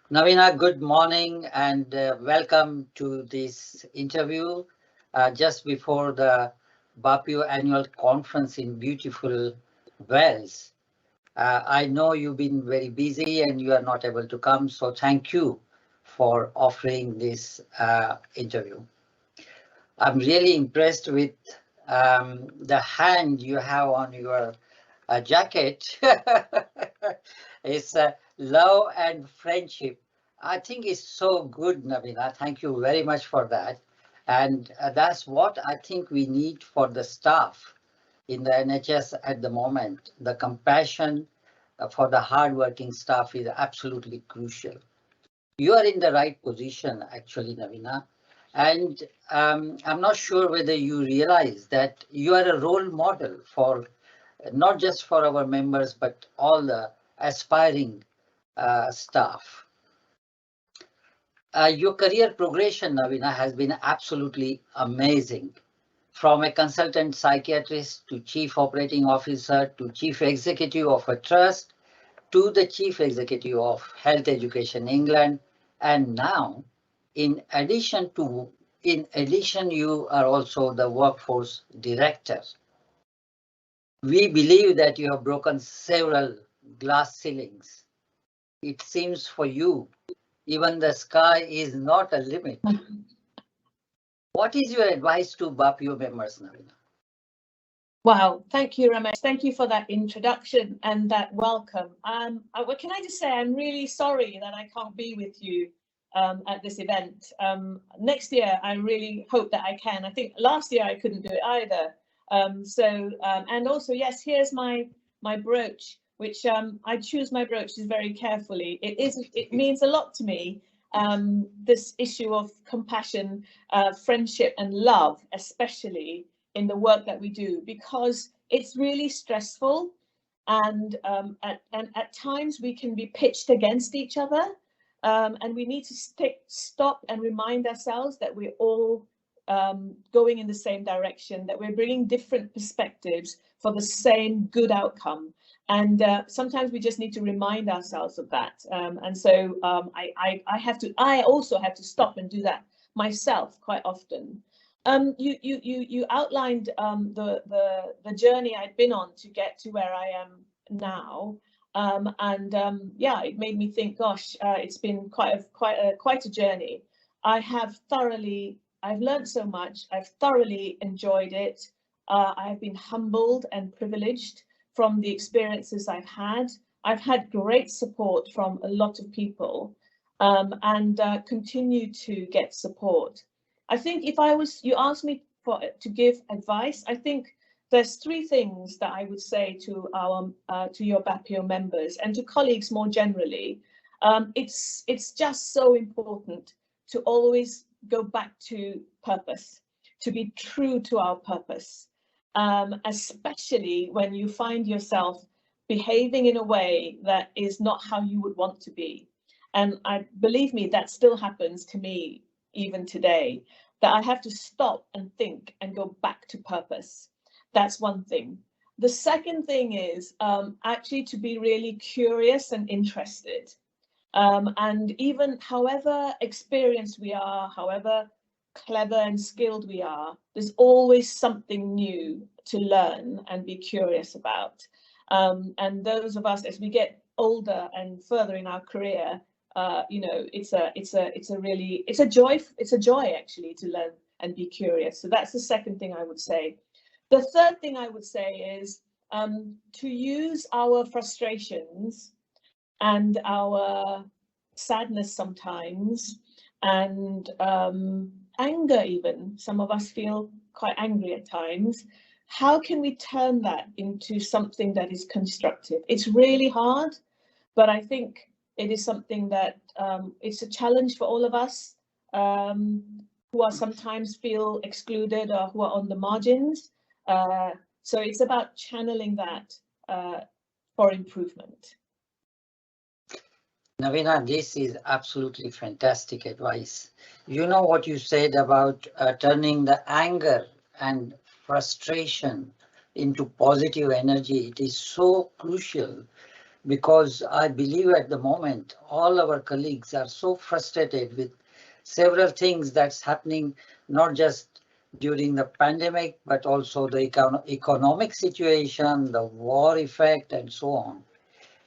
Navina, good morning and welcome to this interview just before the BAPIO annual conference in beautiful Wales. I know you've been very busy and you are not able to come, so thank you for offering this interview. I'm really impressed with the hand you have on your jacket. It's love and friendship. I think it's so good, Navina. Thank you very much for that. And that's what I think we need for the staff in the NHS at the moment. The compassion for the hardworking staff is absolutely crucial. You are in the right position, actually, Navina. And I'm not sure whether you realize that you are a role model for not just for our members, but all the aspiring staff. Your career progression, Navina, has been absolutely amazing. From a consultant psychiatrist to chief operating officer to chief executive of a trust to the chief executive of Health Education England, and now, in addition, you are also the workforce director. We believe that you have broken several glass ceilings. It seems for you, even the sky is not a limit. What is your advice to BAPIO members, Navina? Wow, thank you, Ramesh. Thank you for that introduction and that welcome. What can I just say? I'm really sorry that I can't be with you at this event. Next year, I really hope that I can. I think last year I couldn't do it either. And also, yes, here's my brooch, which I choose my brooches very carefully. It means a lot to me. This issue of compassion, friendship, and love, especially in the work that we do, because it's really stressful, and at times we can be pitched against each other, and we need to stop and remind ourselves that we're all going in the same direction, that we're bringing different perspectives for the same good outcome. And sometimes we just need to remind ourselves of that. I also have to stop and do that myself quite often. You outlined the journey I'd been on to get to where I am now, yeah, it made me think, gosh, it's been quite a journey. I've learned so much. I've thoroughly enjoyed it. I have been humbled and privileged from the experiences I've had. I've had great support from a lot of people, and continue to get support. I think you asked me to give advice, I think there's three things that I would say to your BAPIO members and to colleagues more generally. It's just so important to always go back to purpose, to be true to our purpose, especially when you find yourself behaving in a way that is not how you would want to be. And believe me, that still happens to me even today, that I have to stop and think and go back to purpose. That's one thing. The second thing is actually to be really curious and interested. And even however experienced we are, however clever and skilled we are, there's always something new to learn and be curious about. And those of us, as we get older and further in our career, it's a joy actually to learn and be curious. So that's the second thing I would say. The third thing I would say is to use our frustrations and our sadness sometimes, and anger even. Some of us feel quite angry at times. How can we turn that into something that is constructive? It's really hard, but I think it is something that it's a challenge for all of us who are sometimes feel excluded or who are on the margins. So it's about channeling that for improvement. Navina, this is absolutely fantastic advice. You know what you said about turning the anger and frustration into positive energy. It is so crucial because I believe at the moment all our colleagues are so frustrated with several things that's happening, not just during the pandemic, but also the economic situation, the war effect, and so on.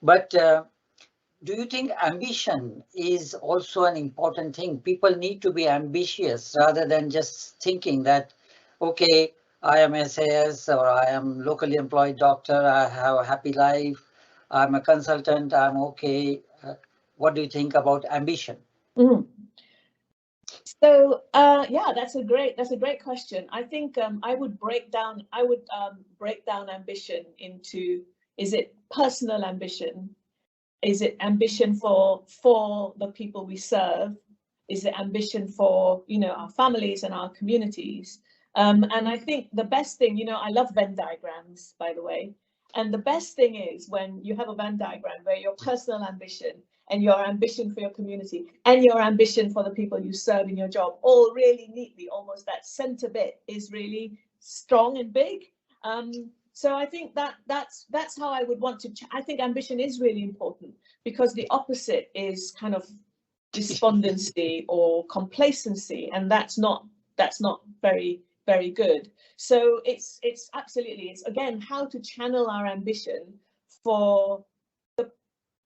But do you think ambition is also an important thing? People need to be ambitious rather than just thinking that, okay, I am SAS or I am locally employed doctor, I have a happy life, I'm a consultant, I'm okay. What do you think about ambition? Mm. So yeah, that's a great question. I think I would break down ambition into, is it personal ambition? Is it ambition for the people we serve? Is it ambition for, our families and our communities? And I think the best thing, I love Venn diagrams, by the way. And the best thing is when you have a Venn diagram where your personal ambition and your ambition for your community and your ambition for the people you serve in your job all really neatly, almost that center bit is really strong and big. So I think that's how I would want to. I think ambition is really important, because the opposite is kind of despondency or complacency, and that's not very good. So it's absolutely, it's again how to channel our ambition for the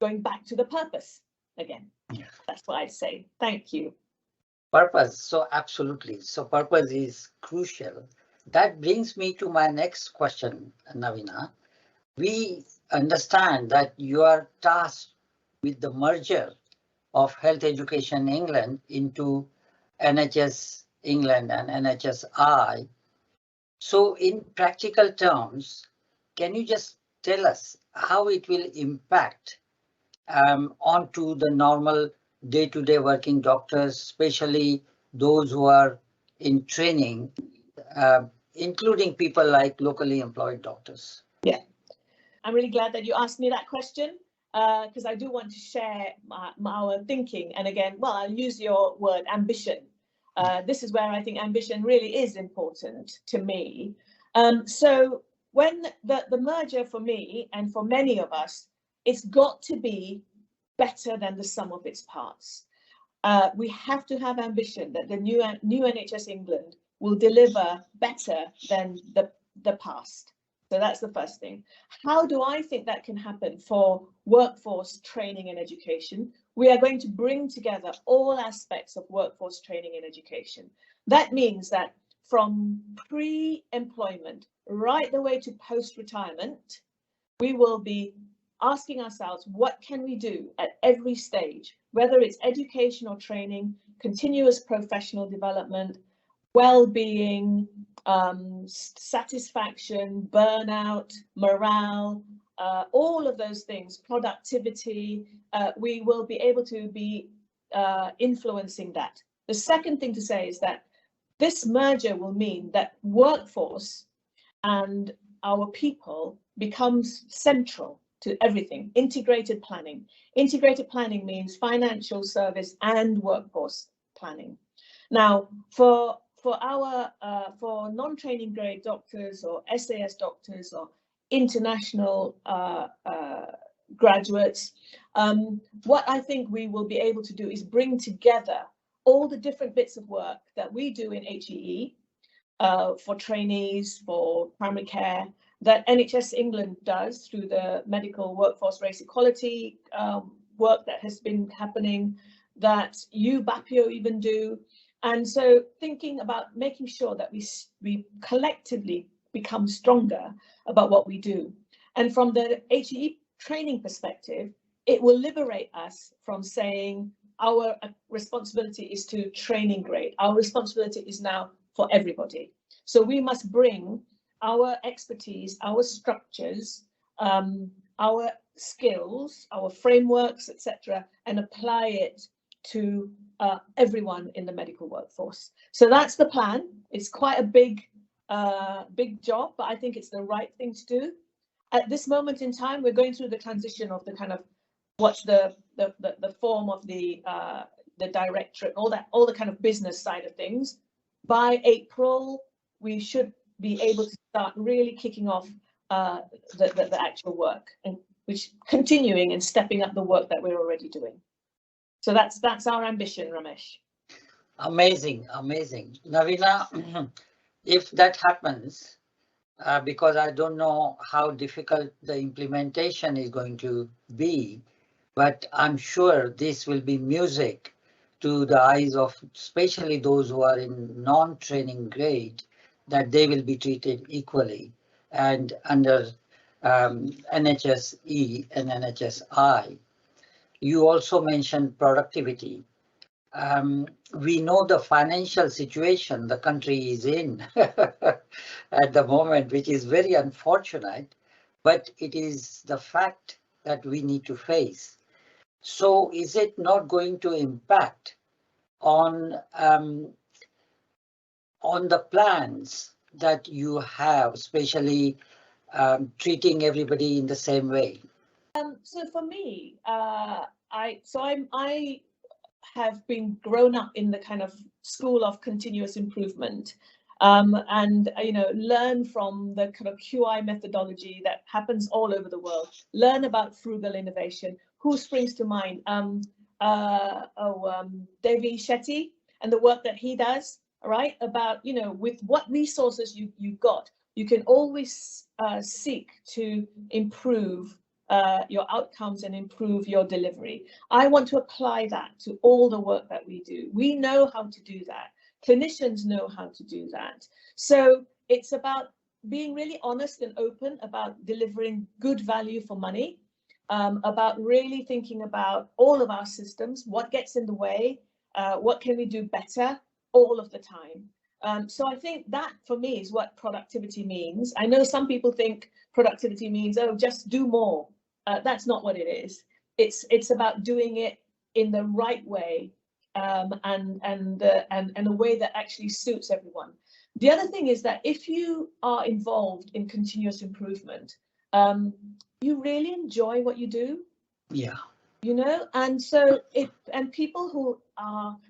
going back to the purpose again. Yeah. That's what I'd say. Thank you. Purpose, so absolutely. So purpose is crucial. That brings me to my next question, Navina. We understand that you are tasked with the merger of Health Education England into NHS England and NHSI. So in practical terms, can you just tell us how it will impact onto the normal day-to-day working doctors, especially those who are in training, including people like locally employed doctors? Yeah, I'm really glad that you asked me that question, because I do want to share our thinking. And again, well, I'll use your word ambition. This is where I think ambition really is important to me. So when the merger for me and for many of us, it's got to be better than the sum of its parts. We have to have ambition that the new NHS England will deliver better than the past. So that's the first thing. How do I think that can happen for workforce training and education? We are going to bring together all aspects of workforce training and education. That means that from pre-employment right the way to post-retirement, we will be asking ourselves, what can we do at every stage, whether it's education or training, continuous professional development, well-being, satisfaction, burnout, morale, all of those things, productivity, we will be able to be influencing that. The second thing to say is that this merger will mean that workforce and our people becomes central to everything. Integrated planning. Integrated planning means financial service and workforce planning. Now, for non-training grade doctors or SAS doctors or international graduates, what I think we will be able to do is bring together all the different bits of work that we do in HEE, for trainees, for primary care, that NHS England does through the medical workforce race equality work that has been happening, that you, BAPIO, even do. And so thinking about making sure that we collectively become stronger about what we do. And from the HEE training perspective, it will liberate us from saying our responsibility is to training grade. Our responsibility is now for everybody. So we must bring our expertise, our structures, our skills, our frameworks, etc., and apply it to everyone in the medical workforce. So that's the plan. It's quite a big job, but I think it's the right thing to do. At this moment in time, we're going through the transition of the kind of what's the form of the directorate, all the kind of business side of things. By April, we should be able to start really kicking off the actual work. And which continuing and stepping up the work that we're already doing. So that's our ambition, Ramesh. Amazing, amazing. Navina, if that happens, because I don't know how difficult the implementation is going to be, but I'm sure this will be music to the eyes of especially those who are in non-training grade, that they will be treated equally and under NHSE and NHSI. You also mentioned productivity. We know the financial situation the country is in at the moment, which is very unfortunate, but it is the fact that we need to face. So is it not going to impact on the plans that you have, especially treating everybody in the same way? So for me, I have been grown up in the kind of school of continuous improvement, and learn from the kind of QI methodology that happens all over the world. Learn about frugal innovation. Who springs to mind? Devi Shetty and the work that he does. All right, about with what resources you've got, you can always seek to improve your outcomes and improve your delivery. I want to apply that to all the work that we do. We know how to do that. Clinicians know how to do that. So it's about being really honest and open about delivering good value for money, about really thinking about all of our systems, what gets in the way, what can we do better all of the time. So I think that for me is what productivity means. I know some people think productivity means, oh, just do more. That's not what it is. It's about doing it in the right way, and a way that actually suits everyone. The other thing is that if you are involved in continuous improvement, you really enjoy what you do. Yeah. And so people who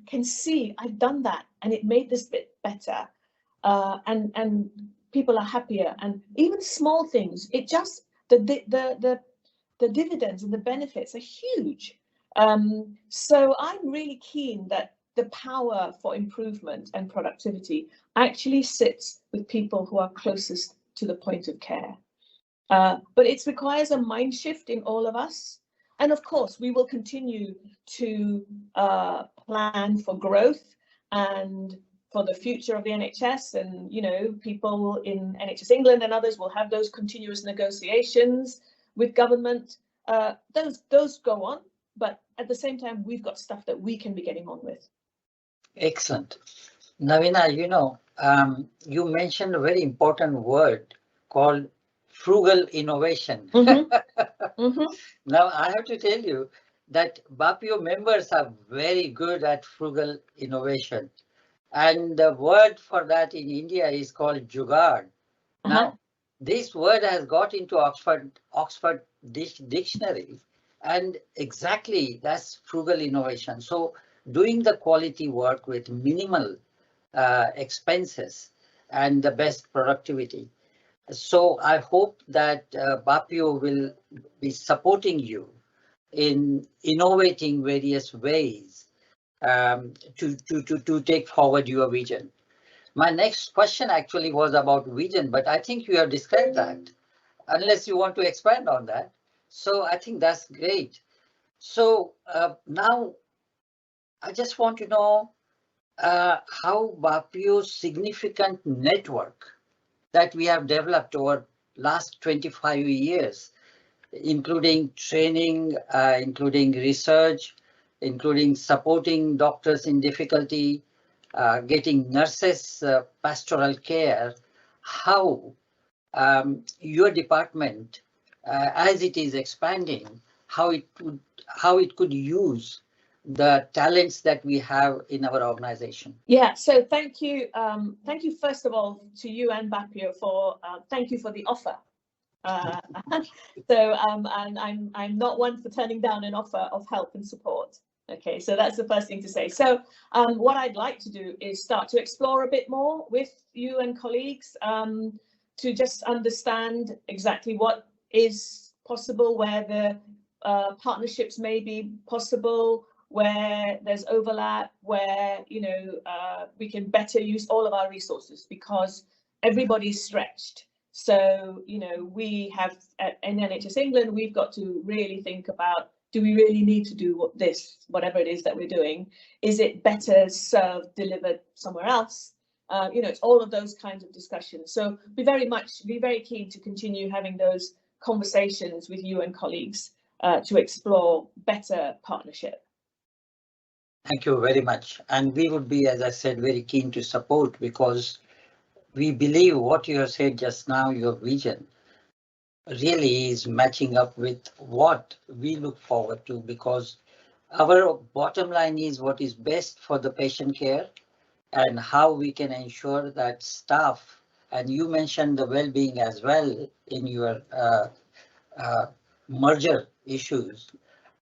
can see I've done that and it made this bit better, and people are happier, and even small things, it just the dividends and the benefits are huge. So I'm really keen that the power for improvement and productivity actually sits with people who are closest to the point of care. But it requires a mind shift in all of us. And of course, we will continue to plan for growth and for the future of the NHS. And, people in NHS England and others will have those continuous negotiations with government. Those go on, but at the same time, we've got stuff that we can be getting on with. Excellent. Navina, you mentioned a very important word called frugal innovation. Now, I have to tell you that BAPIO members are very good at frugal innovation. And the word for that in India is called jugaad. Now, this word has got into Oxford dictionary, and exactly that's frugal innovation. So doing the quality work with minimal expenses and the best productivity. So I hope that BAPIO will be supporting you in innovating various ways to take forward your vision. My next question actually was about vision, but I think you have described that, unless you want to expand on that. So I think that's great. So now I just want to know how BAPIO's significant network that we have developed over last 25 years, including training, including research, including supporting doctors in difficulty, getting nurses pastoral care, how your department, as it is expanding, how it could use the talents that we have in our organization. Yeah, so thank you first of all to you and BAPIO for thank you for the offer. And I'm not one for turning down an offer of help and support. Okay, so that's the first thing to say. So what I'd like to do is start to explore a bit more with you and colleagues to just understand exactly what is possible, where the partnerships may be possible, where there's overlap, where we can better use all of our resources, because everybody's stretched. So we have in NHS England, we've got to really think about, do we really need to do whatever it is that we're doing? Is it better served delivered somewhere else? It's all of those kinds of discussions. So be very keen to continue having those conversations with you and colleagues to explore better partnership. Thank you very much. And we would be, as I said, very keen to support, because we believe what you have said just now, your vision, really is matching up with what we look forward to, because our bottom line is what is best for the patient care and how we can ensure that staff, and you mentioned the well-being as well in your merger issues.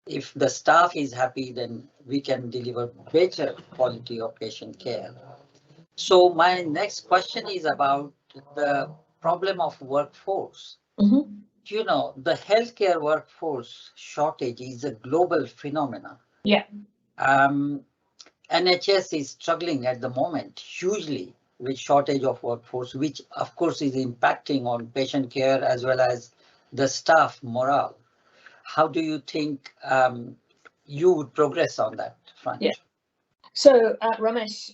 If the staff is happy, then we can deliver better quality of patient care. So my next question is about the problem of workforce. Mm-hmm. The healthcare workforce shortage is a global phenomenon. Yeah. NHS is struggling at the moment hugely with shortage of workforce, which of course is impacting on patient care as well as the staff morale. How do you think you would progress on that front? Yeah. So Ramesh,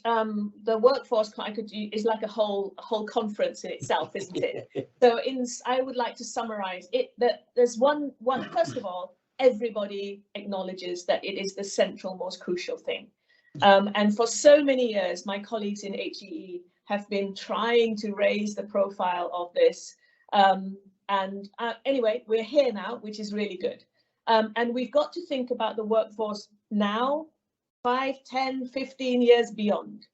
the workforce is like a whole conference in itself, isn't it? So I would like to summarize it, that there's one first of all, everybody acknowledges that it is the central, most crucial thing. And for so many years, my colleagues in HEE have been trying to raise the profile of this. Anyway, we're here now, which is really good. And we've got to think about the workforce now, 5, 10, 15 years beyond.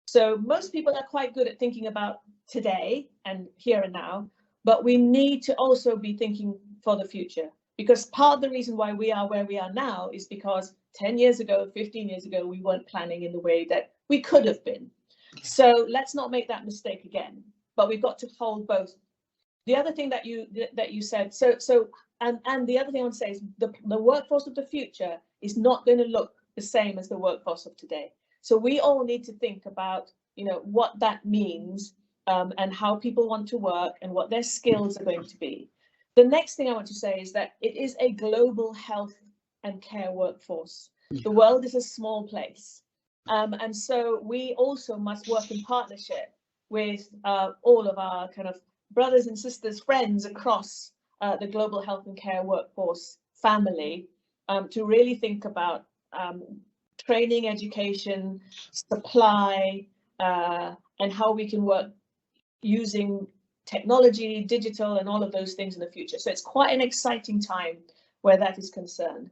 So most people are quite good at thinking about today and here and now, but we need to also be thinking for the future, because part of the reason why we are where we are now is because 10 years ago, 15 years ago, we weren't planning in the way that we could have been. So let's not make that mistake again, but we've got to hold both. The other thing that you said, and the other thing I want to say is the workforce of the future is not going to look the same as the workforce of today. So we all need to think about, what that means and how people want to work and what their skills are going to be. The next thing I want to say is that it is a global health and care workforce. The world is a small place. And so we also must work in partnership with all of our kind of brothers and sisters, friends across the global health and care workforce family to really think about training, education, supply, and how we can work using technology, digital, and all of those things in the future. So it's quite an exciting time where that is concerned.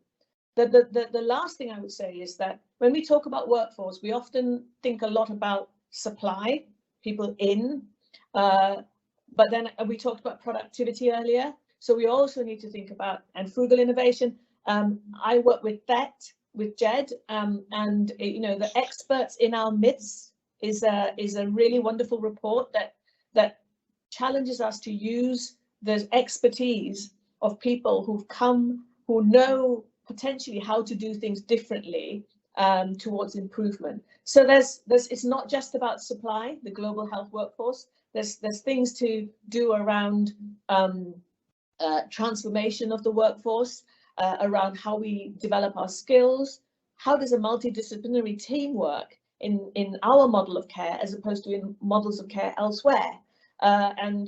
The last thing I would say is that when we talk about workforce, we often think a lot about supply, people in, but then we talked about productivity earlier. So we also need to think about, and frugal innovation. I work with that, with Jed, and the experts in our midst is a really wonderful report that challenges us to use the expertise of people who've come, who know potentially how to do things differently towards improvement. So it's not just about supply, the global health workforce. There's things to do around transformation of the workforce, around how we develop our skills. How does a multidisciplinary team work in our model of care as opposed to in models of care elsewhere? And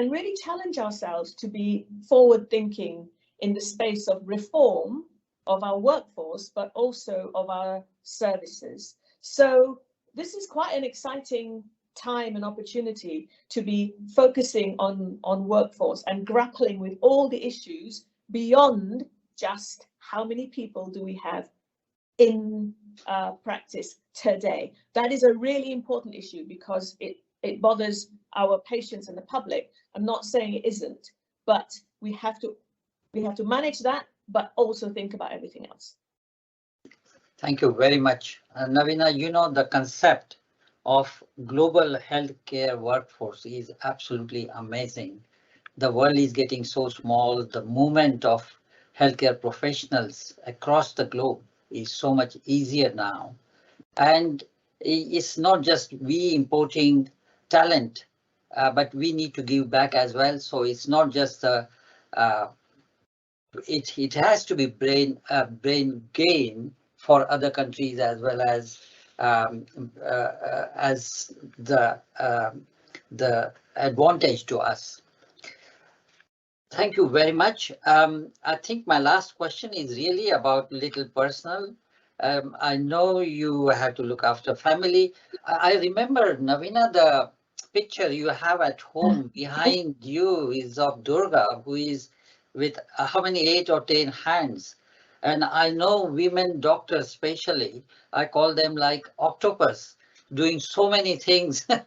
really challenge ourselves to be forward thinking in the space of reform of our workforce, but also of our services. So this is quite an exciting time and opportunity to be focusing on workforce and grappling with all the issues beyond just how many people do we have in practice today. That is a really important issue because it bothers our patients and the public. I'm not saying it isn't, but we have to manage that, but also think about everything else. Thank you very much. Navina, the concept of global healthcare workforce is absolutely amazing, the world is getting so small. The movement of healthcare professionals across the globe is so much easier now. And it's not just we importing talent, but we need to give back as well. So it's not just uh, it has to be brain gain for other countries as well as the advantage to us. Thank you very much. I think my last question is really about little personal. I know you have to look after family. I remember, Navina, the picture you have at home behind you is of Durga, who is with how many, 8 or 10 hands. And I know women doctors, especially, I call them like octopus, doing so many things at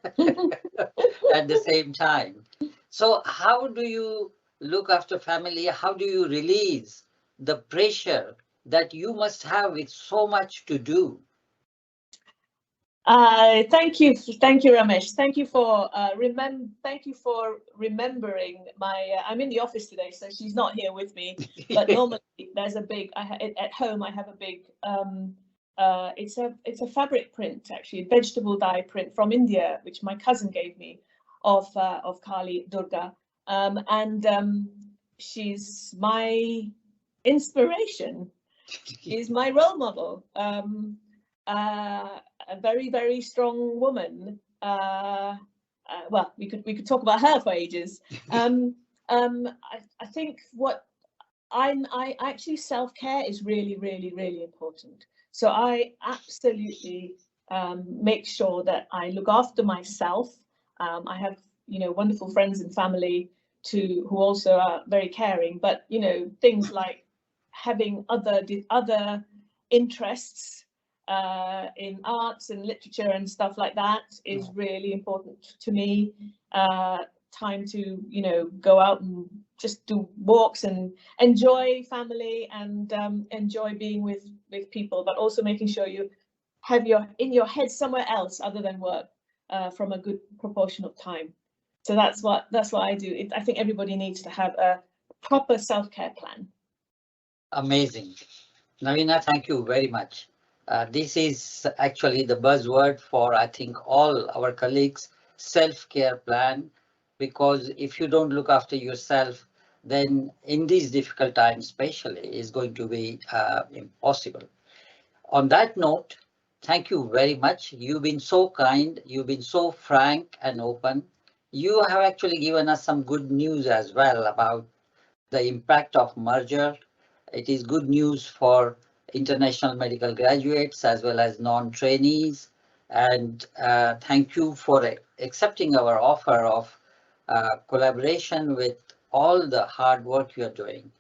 the same time. So, how do you look after family? How do you release the pressure that you must have with so much to do? Thank you, Ramesh. Thank you for remembering my. I'm in the office today, so she's not here with me. But normally, there's a big. At home, I have a big. It's a fabric print, actually, a vegetable dye print from India, which my cousin gave me, of Kali Durga, and she's my inspiration. She's my role model. A very, very strong woman. Well, we could talk about her for ages. I think what I actually, self-care is really, really, really important. So I absolutely make sure that I look after myself. I have, wonderful friends and family who also are very caring, but things like having other interests in arts and literature and stuff like that is really important to me. Time to go out and just do walks and enjoy family and enjoy being with people, but also making sure you have in your head somewhere else other than work from a good proportion of time. So that's what I do. I think everybody needs to have a proper self-care plan. Amazing. Navina, thank you very much. This is actually the buzzword for, I think, all our colleagues, self-care plan, because if you don't look after yourself, then in these difficult times, especially, is going to be impossible. On that note, thank you very much. You've been so kind. You've been so frank and open. You have actually given us some good news as well about the impact of merger. It is good news for international medical graduates as well as non-trainees. And thank you for accepting our offer of collaboration with all the hard work you're doing.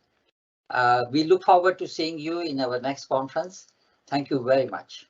We look forward to seeing you in our next conference. Thank you very much.